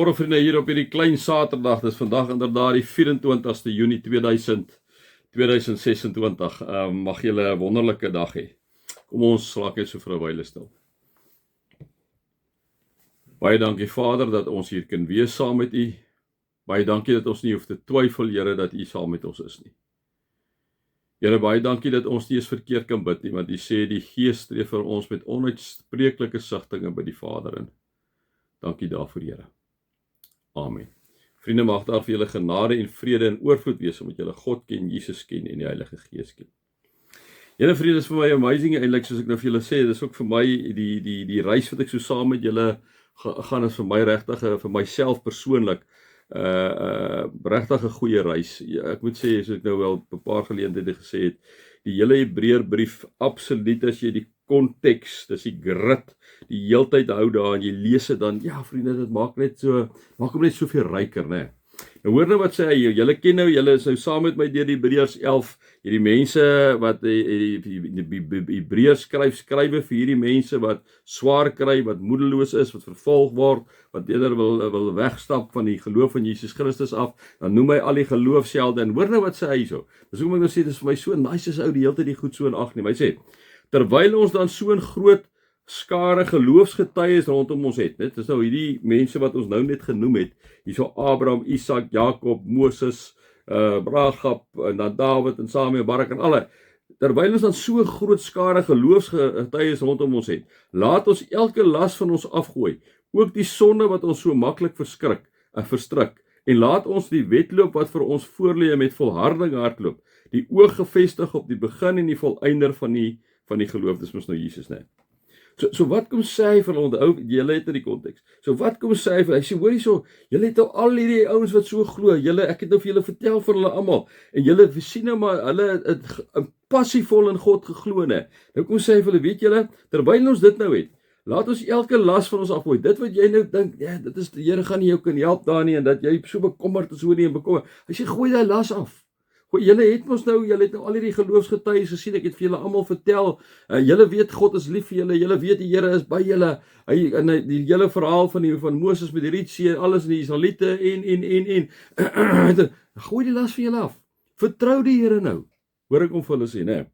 Goeiemôre vriende hier op hierdie klein Saterdag. Dis vandag inderdaad die 24ste Junie 2026. Mag julle 'n wonderlike dag hê. Kom ons slaak net so vir 'n wyle stil. Baie dankie Vader dat ons hier kan wees saam met U. Baie dankie dat ons nie hoef te twyfel, Here, dat U saam met ons is nie. Here, baie dankie dat ons nie eens verkeerd kan bid nie, want U sê die Gees streef vir ons met onuitspreeklike sigtinge by die Vader in. Dankie daarvoor, Here. Amen. Vriende, mag daar vir julle genade en vrede en oorvloed wees, omdat julle God ken, Jesus ken en die Heilige Gees ken. Julle vriende, is vir my amazing eintlik, soos ek nou vir julle sê, dis ook vir my die reis wat ek so saam met julle gaan, is vir my regtig, vir myself persoonlik, regtig 'n goeie reis. Ek moet sê, soos ek nou wel 'n paar geleenthede gesê het, die hele Hebreërbrief, absoluut, as jy die konteks, dis die grit, die heeltyd hou daar en jy lees dit dan, ja vriende, dit maak hom net soveel ryker, né? Nou hoor nou wat sê hy, julle ken nou, julle is nou saam met my deur die Hebreërs 11, hierdie mense wat die Hebreërs skrywe vir hierdie mense wat swaar kry, wat moedeloos is, wat vervolg word, wat eerder wil wegstap van die geloof van Jesus Christus af, dan noem hy al die geloofshelde, en hoor nou wat sê hy so, dis hoe ek nou sê, dis vir my so nice as ou die hele tyd die goed so in ag neem. Hy sê, terwyl ons dan so 'n groot skare geloofsgetuies rondom ons het, dit is nou hierdie mense wat ons nou net genoem het, hierso Abraham, Isak, Jakob, Moses, Rahab, en dan Dawid en Samuel, Barak en alle, terwyl ons dan so 'n groot skare geloofsgetuies rondom ons het, laat ons elke las van ons afgooi, ook die sonde wat ons so maklik verstrik, en laat ons die wedloop wat vir ons voorlê met volharding hardloop, die oog gefestig op die begin en die volëinder van die geloof, dis mos nou Jesus, né? So wat kom sê hy vir ons, julle het in die konteks, so wat kom sê hy sê, hoor hierso, julle het nou al hierdie ouens wat so glo, ek het nou vir julle vertel van hulle almal, en julle sien nou maar, hulle het passievol in God geglo, né? Nou kom sê hy vir hulle, weet julle, terwyl ons dit nou het, laat ons elke las van ons afgooi, dit wat jy nou dink, ja, dit is, die Here gaan nie jou kan help daar nie, en dat jy so bekommerd is oor nie, en bekommerd, hy sê, gooi daai las af. Julle het nou al hierdie geloofsgetuies gesien, ek het vir julle almal vertel, julle weet God is lief vir julle, julle weet die Here is by julle, die hele verhaal van Moses met die Rietsee en alles, en die Israeliete, en gooi die las vir julle af, vertrou die Here nou, hoor ek om vir hulle sê, né?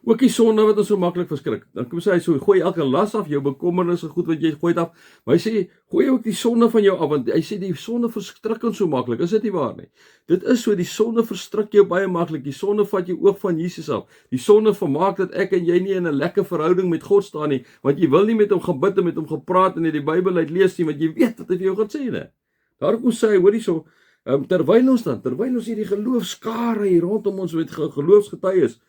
Ook die sonde wat ons so maklik verskrik, dan kom hy so, gooi elke las af, jou bekommernisse, goed wat jy gooi af, maar hy sê, gooi ook die sonde van jou af, want hy sê, die sonde verstrik ons so maklik, is dit nie waar nie? Dit is so, die sonde verstrik jou baie maklik, die sonde vat jou oog van Jesus af, die sonde vermaak dat ek en jy nie in 'n lekker verhouding met God staan nie, want jy wil nie met hom gebid en met hom gepraat en die Bybel uitlees nie, want jy weet wat hy vir jou gaan sê, ne? Daarom sê hy, hoor hierso, terwyl ons hierdie geloofskare hier rondom ons met geloofsgetuies,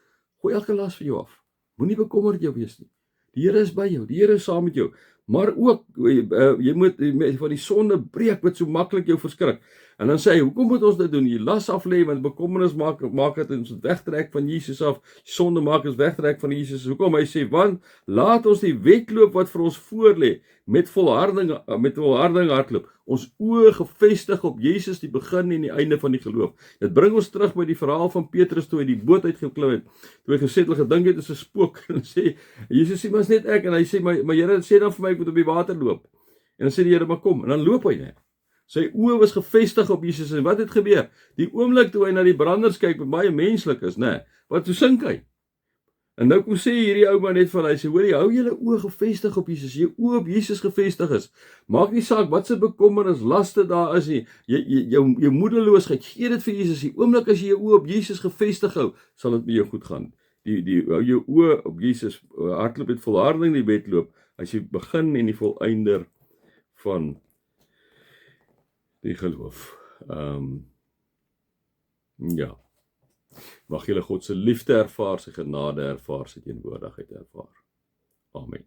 gooi elke las vir jou af. Moenie bekommerd jou wees nie. Die Here is by jou, die Here is saam met jou. Maar ook, jy moet van die sonde breek wat so maklik jou verskrik. En dan sê hy, hoekom moet ons dit doen? Jy las aflê, want bekommernis maak dit ons wegtrek van Jesus af. Sonde maak ons wegtrek van Jesus. Hoekom? Hy sê, want laat ons die wedloop wat vir ons voorlê, met volharding hardloop. Ons oë gefestig op Jesus, die begin en die einde van die geloof. Dit bring ons terug by die verhaal van Petrus toe hy die boot uitgeklim het. Toe hy gesê het, hulle gedink het is 'n spook. En sê, Jesus sê, maar is net ek. En hy sê, maar Here, sê dan vir my, ek moet op die water loop. En dan sê die Here, maar kom. En dan loop hy net. Sy oë was gefestig op Jesus. En wat het gebeur? Die oomblik toe hy na die branders kyk, wat baie menslik is, né? Wat toe sink hy? En nou kom sê hierdie ou man net van hy sê, hoor jy, hou julle oë gefestig op Jesus, jy oë op Jesus gefestig is, maak nie saak wat se bekommernis, laste daar is nie, jou moedeloosheid, gee dit vir Jesus, die oomblik as jy jou oë op Jesus gefestig hou, sal dit met jou goed gaan, jou oë op Jesus, hardloop met volharding die wedloop, as jy begin en die volëinder van die geloof, ja, mag julle God se liefde ervaar, sy genade ervaar, sy teenwoordigheid ervaar. Amen.